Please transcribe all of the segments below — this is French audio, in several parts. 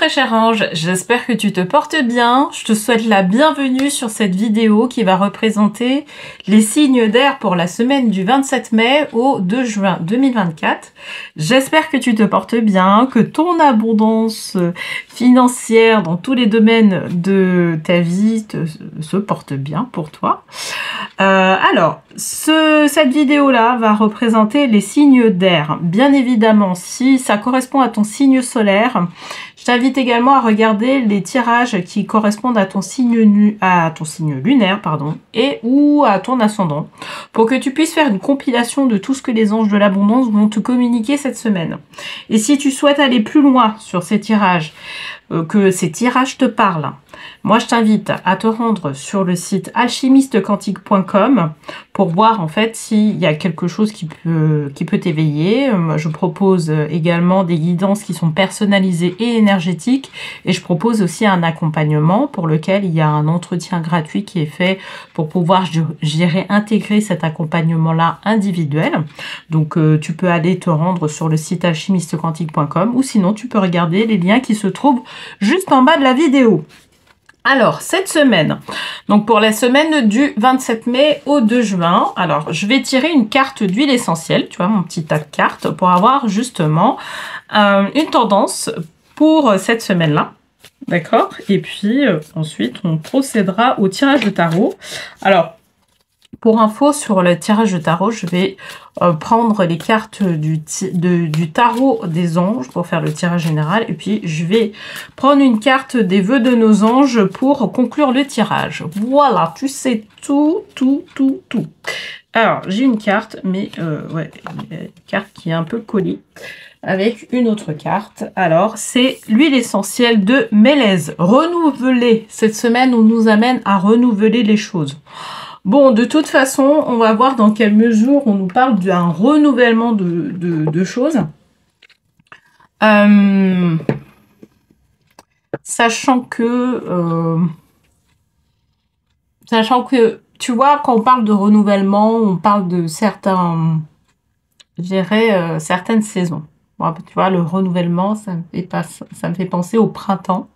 très cher ange, j'espère que tu te portes bien. Je te souhaite la bienvenue sur cette vidéo qui va représenter les signes d'air pour la semaine du 27 mai au 2 juin 2024. J'espère que tu te portes bien, que ton abondance financière dans tous les domaines de ta vie se porte bien pour toi. Alors, cette vidéo-là va représenter les signes d'air. Bien évidemment, si ça correspond à ton signe solaire, je t'invite également à regarder les tirages qui correspondent à ton signe lunaire, et ou à ton ascendant, pour que tu puisses faire une compilation de tout ce que les anges de l'abondance vont te communiquer cette semaine. Et si tu souhaites aller plus loin sur ces tirages, que ces tirages te parlent, moi je t'invite à te rendre sur le site alchimistequantique.com pour voir en fait s'il y a quelque chose qui peut t'éveiller. Je propose également des guidances qui sont personnalisées et énergétiques, et je propose aussi un accompagnement pour lequel il y a un entretien gratuit qui est fait pour pouvoir, j'irai intégrer cet accompagnement là individuel. Donc tu peux aller te rendre sur le site alchimistequantique.com, ou sinon tu peux regarder les liens qui se trouvent juste en bas de la vidéo. Alors, cette semaine, donc pour la semaine du 27 mai au 2 juin, alors je vais tirer une carte d'huile essentielle, tu vois, mon petit tas de cartes, pour avoir justement une tendance pour cette semaine-là. D'accord? Et puis ensuite, on procédera au tirage de tarot. Alors, pour info sur le tirage de tarot, je vais prendre les cartes du tarot des anges pour faire le tirage général. Et puis, je vais prendre une carte des vœux de nos anges pour conclure le tirage. Voilà, tu sais tout. Alors, j'ai une carte, mais ouais, une carte qui est un peu collée avec une autre carte. Alors, c'est l'huile essentielle de Mélèze. Renouveler. Cette semaine, on nous amène à renouveler les choses. Bon, de toute façon, on va voir dans quelle mesure on nous parle d'un renouvellement de choses. Sachant que, tu vois, quand on parle de renouvellement, on parle de certains, je dirais, certaines saisons. Bon, tu vois, le renouvellement, ça me fait penser au printemps.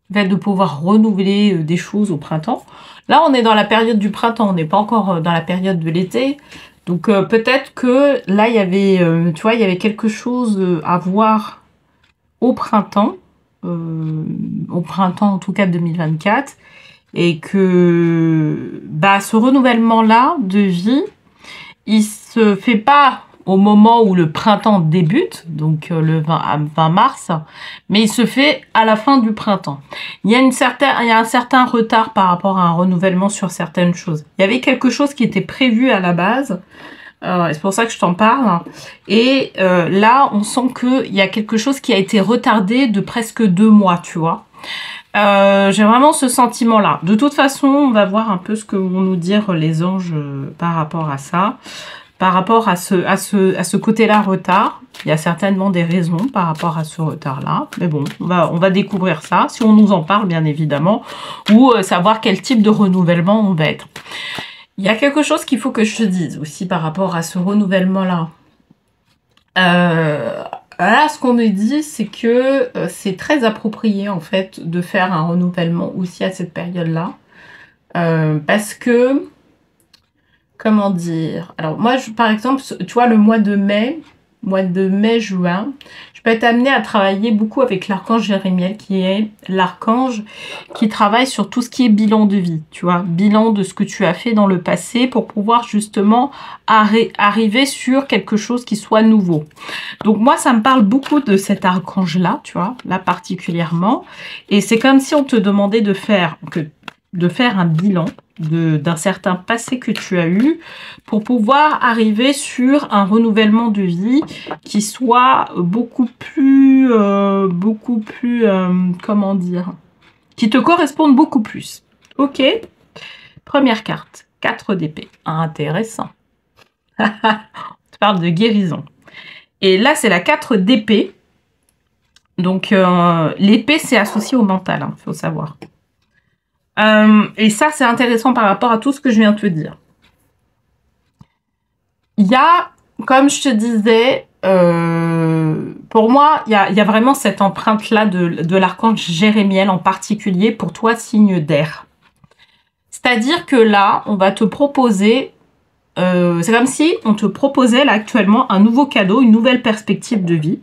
Le fait de pouvoir renouveler des choses au printemps. Là, on est dans la période du printemps, on n'est pas encore dans la période de l'été. Donc, peut-être que là, il y avait, tu vois, il y avait quelque chose à voir au printemps en tout cas 2024. Et que bah, ce renouvellement-là de vie, il se fait pas au moment où le printemps débute, donc le 20 mars, mais il se fait à la fin du printemps. Il y a un certain retard par rapport à un renouvellement sur certaines choses. Il y avait quelque chose qui était prévu à la base, c'est pour ça que je t'en parle, et là, on sent qu'il y a quelque chose qui a été retardé de presque 2 mois, tu vois. J'ai vraiment ce sentiment-là. De toute façon, on va voir un peu ce que vont nous dire les anges par rapport à ça. Par rapport à ce côté-là retard, il y a certainement des raisons par rapport à ce retard-là. Mais bon, on va découvrir ça, si on nous en parle, bien évidemment, ou savoir quel type de renouvellement on va être. Il y a quelque chose qu'il faut que je te dise aussi par rapport à ce renouvellement-là. Là, ce qu'on me dit, c'est que c'est très approprié, en fait, de faire un renouvellement aussi à cette période-là. Parce que... Comment dire? Alors moi, par exemple, tu vois, le mois de mai, juin, je peux être amenée à travailler beaucoup avec l'archange Jérémiel, qui est l'archange qui travaille sur tout ce qui est bilan de vie, tu vois, bilan de ce que tu as fait dans le passé pour pouvoir justement arriver sur quelque chose qui soit nouveau. Donc moi, ça me parle beaucoup de cet archange-là, tu vois, là particulièrement. Et c'est comme si on te demandait de faire un bilan d'un certain passé que tu as eu pour pouvoir arriver sur un renouvellement de vie qui soit beaucoup plus comment dire, qui te corresponde beaucoup plus. Ok, première carte, 4 d'épée. Intéressant. On te parle de guérison. Et là, c'est la 4 d'épée. Donc, l'épée, c'est associé au mental, hein, faut savoir. Et ça, c'est intéressant par rapport à tout ce que je viens de te dire. Il y a, comme je te disais, Pour moi, il y a vraiment cette empreinte-là de l'archange Jérémiel en particulier pour toi, signe d'air. C'est-à-dire que là, on va te proposer, c'est comme si on te proposait là actuellement un nouveau cadeau, une nouvelle perspective de vie,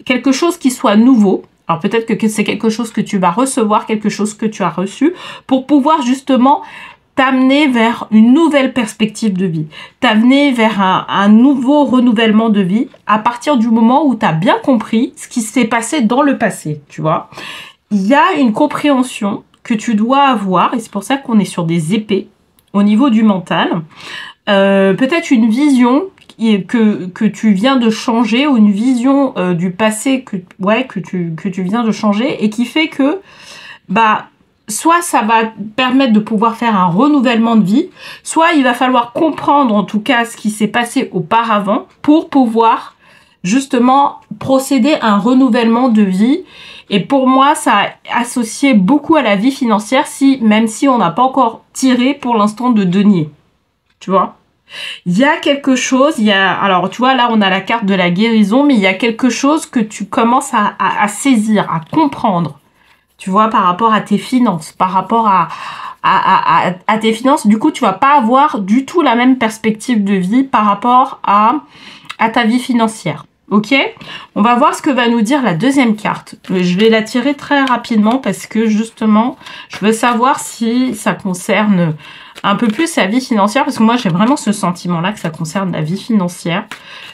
quelque chose qui soit nouveau. Alors peut-être que c'est quelque chose que tu vas recevoir, quelque chose que tu as reçu, pour pouvoir justement t'amener vers une nouvelle perspective de vie, t'amener vers un nouveau renouvellement de vie à partir du moment où tu as bien compris ce qui s'est passé dans le passé, tu vois. Il y a une compréhension que tu dois avoir, et c'est pour ça qu'on est sur des épées au niveau du mental. Peut-être une vision que tu viens de changer, ou une vision du passé que tu viens de changer, et qui fait que soit ça va permettre de pouvoir faire un renouvellement de vie, soit il va falloir comprendre en tout cas ce qui s'est passé auparavant pour pouvoir justement procéder à un renouvellement de vie. Et pour moi, ça a associé beaucoup à la vie financière, même si on n'a pas encore tiré pour l'instant de denier. Tu vois ? Il y a quelque chose, alors tu vois, là on a la carte de la guérison, mais il y a quelque chose que tu commences à saisir, à comprendre. Tu vois, par rapport à tes finances, par rapport à tes finances. Du coup, tu vas pas avoir du tout la même perspective de vie par rapport à ta vie financière. Ok, on va voir ce que va nous dire la deuxième carte. Je vais la tirer très rapidement parce que justement, je veux savoir si ça concerne un peu plus sa vie financière, parce que moi j'ai vraiment ce sentiment-là que ça concerne la vie financière.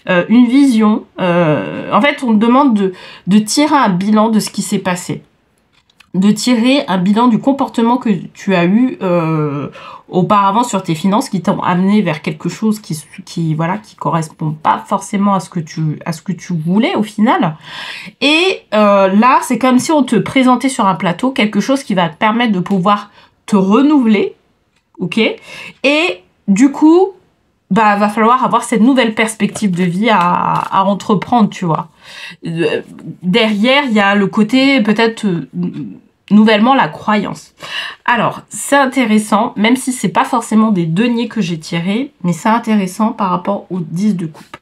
Une vision. En fait, on te demande de tirer un bilan de ce qui s'est passé. De tirer un bilan du comportement que tu as eu auparavant sur tes finances, qui t'ont amené vers quelque chose qui correspond pas forcément à ce que tu voulais au final. Et là, c'est comme si on te présentait sur un plateau quelque chose qui va te permettre de pouvoir te renouveler, ok ? Et du coup, va falloir avoir cette nouvelle perspective de vie à entreprendre, tu vois. Derrière, il y a le côté peut-être nouvellement la croyance. Alors, c'est intéressant, même si c'est pas forcément des deniers que j'ai tirés, mais c'est intéressant par rapport aux 10 de coupe.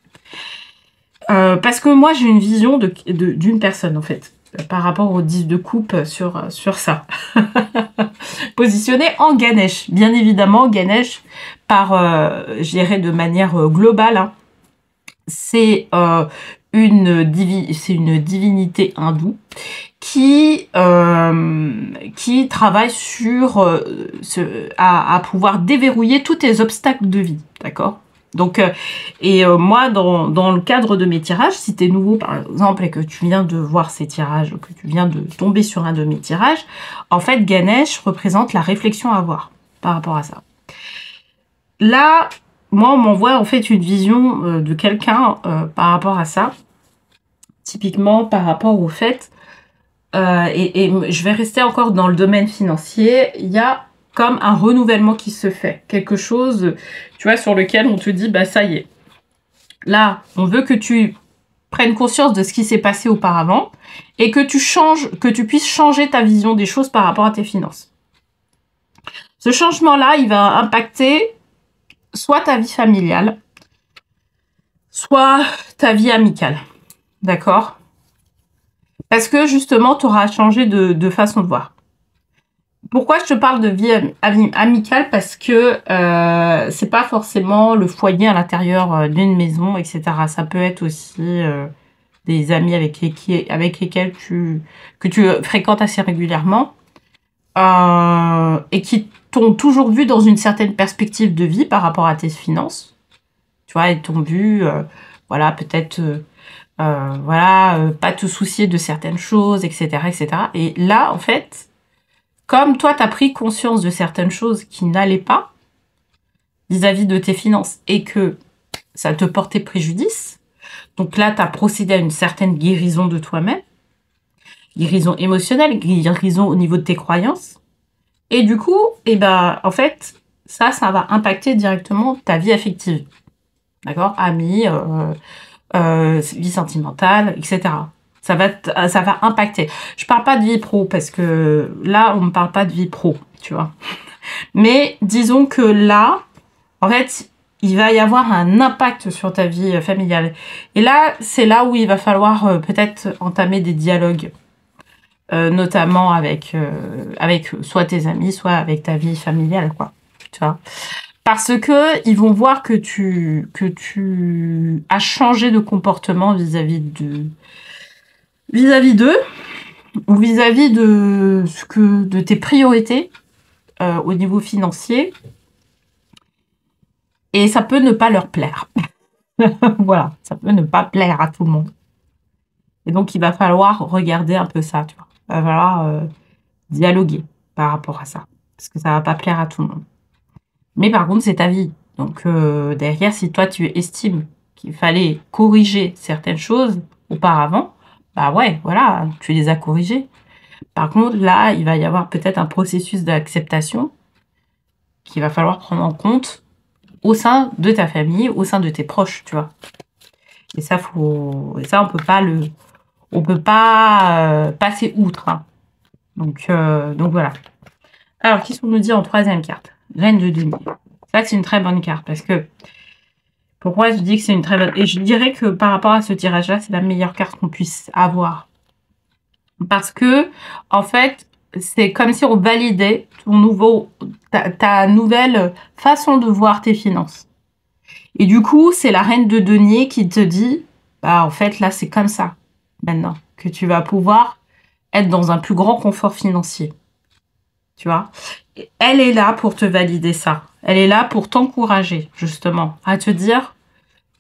Parce que moi, j'ai une vision d'une personne, en fait, par rapport aux 10 de coupe sur ça. Positionné en Ganesh. Bien évidemment, Ganesh, je dirais de manière globale, hein, c'est une divinité hindoue qui travaille sur à pouvoir déverrouiller tous tes obstacles de vie, d'accord ? Donc, moi, dans le cadre de mes tirages, si tu es nouveau, par exemple, et que tu viens de voir ces tirages, que tu viens de tomber sur un de mes tirages, en fait, Ganesh représente la réflexion à avoir par rapport à ça. Là, moi, on m'envoie en fait une vision de quelqu'un par rapport à ça, typiquement par rapport au fait, et je vais rester encore dans le domaine financier, il y a comme un renouvellement qui se fait, quelque chose, tu vois, sur lequel on te dit, ça y est, là, on veut que tu prennes conscience de ce qui s'est passé auparavant et que tu puisses changer ta vision des choses par rapport à tes finances. Ce changement-là, il va impacter soit ta vie familiale, soit ta vie amicale. D'accord ? Parce que justement, tu auras changé de façon de voir. Pourquoi je te parle de vie amicale ? Parce que c'est pas forcément le foyer à l'intérieur d'une maison, etc. Ça peut être aussi des amis avec lesquels que tu fréquentes assez régulièrement et qui t'ont toujours vu dans une certaine perspective de vie par rapport à tes finances. Tu vois, ils t'ont vu, peut-être, pas te soucier de certaines choses, etc., etc. Et là, en fait, comme toi, tu as pris conscience de certaines choses qui n'allaient pas vis-à-vis de tes finances et que ça te portait préjudice, donc là, tu as procédé à une certaine guérison de toi-même, guérison émotionnelle, guérison au niveau de tes croyances. Et du coup, en fait, ça va impacter directement ta vie affective. D'accord ? Amis, vie sentimentale, etc. Ça va impacter. Je parle pas de vie pro parce que là, on me parle pas de vie pro, tu vois. Mais disons que là, en fait, il va y avoir un impact sur ta vie familiale. Et là, c'est là où il va falloir peut-être entamer des dialogues, notamment avec soit tes amis, soit avec ta vie familiale, quoi. Tu vois. Parce que ils vont voir que tu as changé de comportement vis-à-vis d'eux ou vis-à-vis de tes priorités au niveau financier. Et ça peut ne pas leur plaire. Voilà, ça peut ne pas plaire à tout le monde. Et donc, il va falloir regarder un peu ça, tu vois. Il va falloir dialoguer par rapport à ça. Parce que ça va pas plaire à tout le monde. Mais par contre, c'est ta vie. Donc, derrière, si toi, tu estimes qu'il fallait corriger certaines choses auparavant, bah ouais, voilà, tu les as corrigées. Par contre, là, il va y avoir peut-être un processus d'acceptation qu'il va falloir prendre en compte au sein de ta famille, au sein de tes proches, tu vois. Et ça, on peut pas passer outre. Hein. Donc voilà. Alors, qu'est-ce qu'on nous dit en troisième carte? Reine de denier. C'est vrai que c'est une très bonne carte parce que pourquoi je dis que c'est une très bonne... Et je dirais que par rapport à ce tirage-là, c'est la meilleure carte qu'on puisse avoir. Parce que, en fait, c'est comme si on validait ta nouvelle façon de voir tes finances. Et du coup, c'est la reine de denier qui te dit, bah en fait, là, c'est comme ça, maintenant, que tu vas pouvoir être dans un plus grand confort financier. Tu vois? Et elle est là pour te valider ça. Elle est là pour t'encourager, justement, à te dire,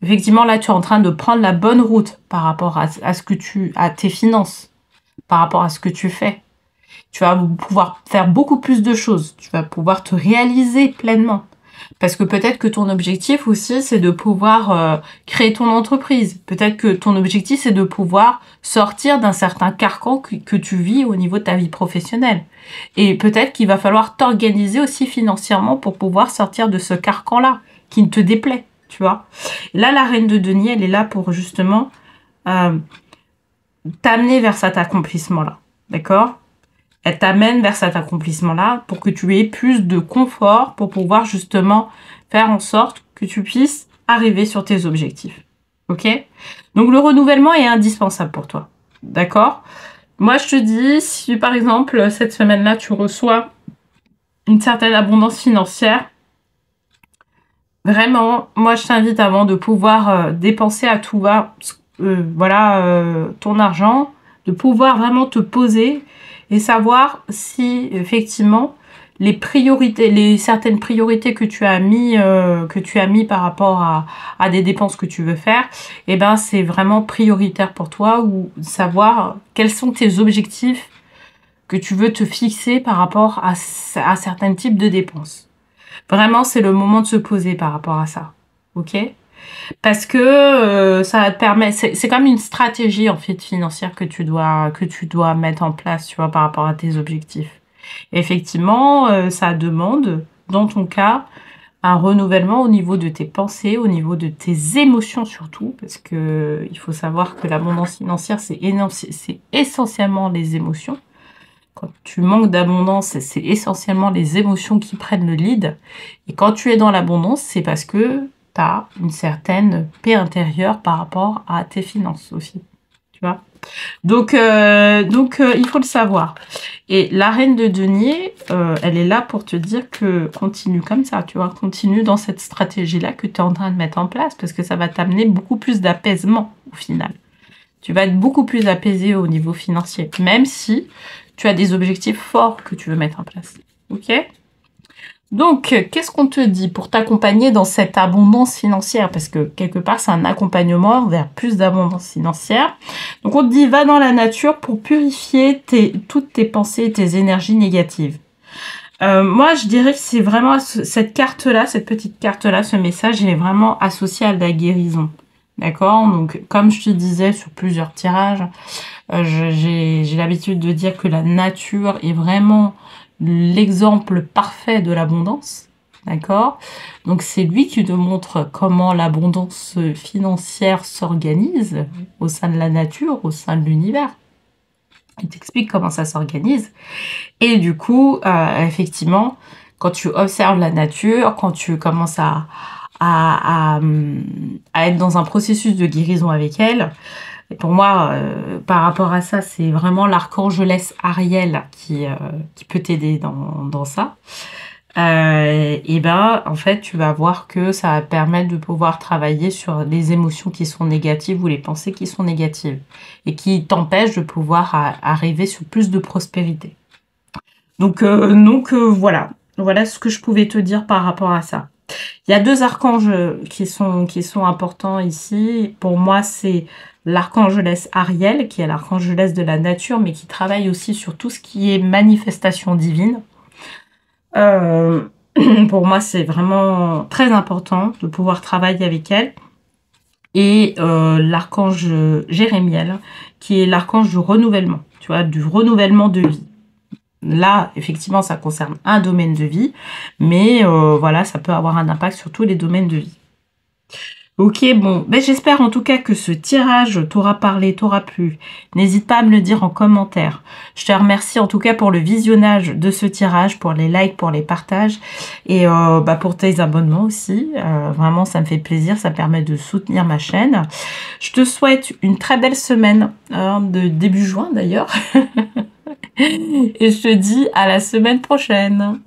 effectivement, là, tu es en train de prendre la bonne route par rapport à tes finances, par rapport à ce que tu fais. Tu vas pouvoir faire beaucoup plus de choses. Tu vas pouvoir te réaliser pleinement. Parce que peut-être que ton objectif aussi, c'est de pouvoir créer ton entreprise. Peut-être que ton objectif, c'est de pouvoir sortir d'un certain carcan que tu vis au niveau de ta vie professionnelle. Et peut-être qu'il va falloir t'organiser aussi financièrement pour pouvoir sortir de ce carcan-là, qui ne te déplaît, tu vois. Là, la reine de denier, elle est là pour justement t'amener vers cet accomplissement-là, d'accord ? Elle t'amène vers cet accomplissement-là pour que tu aies plus de confort pour pouvoir justement faire en sorte que tu puisses arriver sur tes objectifs. Ok? Donc, le renouvellement est indispensable pour toi. D'accord? Moi, je te dis, si par exemple, cette semaine-là, tu reçois une certaine abondance financière, vraiment, moi, je t'invite avant de pouvoir dépenser à tout va, ton argent, de pouvoir vraiment te poser et savoir si effectivement certaines priorités que tu as mis par rapport à des dépenses que tu veux faire, eh ben c'est vraiment prioritaire pour toi, ou savoir quels sont tes objectifs que tu veux te fixer par rapport à certains types de dépenses. Vraiment, c'est le moment de se poser par rapport à ça. Ok ? Parce que ça va te permettre, c'est comme une stratégie en fait financière que tu dois mettre en place, tu vois, par rapport à tes objectifs. Et effectivement, ça demande, dans ton cas, un renouvellement au niveau de tes pensées, au niveau de tes émotions surtout, parce que il faut savoir que l'abondance financière, c'est essentiellement les émotions. Quand tu manques d'abondance, c'est essentiellement les émotions qui prennent le lead. Et quand tu es dans l'abondance, c'est parce que tu as une certaine paix intérieure par rapport à tes finances aussi. Tu vois ? Donc, il faut le savoir. Et la reine de denier, elle est là pour te dire que continue comme ça, tu vois. Continue dans cette stratégie-là que tu es en train de mettre en place, parce que ça va t'amener beaucoup plus d'apaisement au final. Tu vas être beaucoup plus apaisé au niveau financier, même si tu as des objectifs forts que tu veux mettre en place. Ok ? Donc, qu'est-ce qu'on te dit pour t'accompagner dans cette abondance financière? Parce que quelque part, c'est un accompagnement vers plus d'abondance financière. Donc, on te dit, va dans la nature pour purifier toutes tes pensées et tes énergies négatives. Moi, je dirais que c'est vraiment cette carte-là, cette petite carte-là, ce message, il est vraiment associé à la guérison. D'accord? Donc, comme je te disais sur plusieurs tirages, j'ai l'habitude de dire que la nature est vraiment l'exemple parfait de l'abondance, d'accord? Donc c'est lui qui te montre comment l'abondance financière s'organise au sein de la nature, au sein de l'univers. Il t'explique comment ça s'organise. Et du coup, effectivement, quand tu observes la nature, quand tu commences à à être dans un processus de guérison avec elle. Et pour moi, par rapport à ça, c'est vraiment l'archangelesse Ariel qui peut t'aider dans ça. Et ben, en fait, tu vas voir que ça va permettre de pouvoir travailler sur les émotions qui sont négatives ou les pensées qui sont négatives et qui t'empêchent de pouvoir arriver sur plus de prospérité. Donc voilà. Voilà ce que je pouvais te dire par rapport à ça. Il y a deux archanges qui sont importants ici. Pour moi, c'est l'archangelesse Ariel, qui est l'archangelesse de la nature, mais qui travaille aussi sur tout ce qui est manifestation divine. Pour moi, c'est vraiment très important de pouvoir travailler avec elle. Et l'archange Jérémiel, qui est l'archange du renouvellement, tu vois, du renouvellement de vie. Là, effectivement, ça concerne un domaine de vie, mais voilà, ça peut avoir un impact sur tous les domaines de vie. Ok, bon, ben j'espère en tout cas que ce tirage t'aura parlé, t'aura plu. N'hésite pas à me le dire en commentaire. Je te remercie en tout cas pour le visionnage de ce tirage, pour les likes, pour les partages et pour tes abonnements aussi. Vraiment, ça me fait plaisir, ça permet de soutenir ma chaîne. Je te souhaite une très belle semaine, de début juin d'ailleurs. Et je te dis à la semaine prochaine.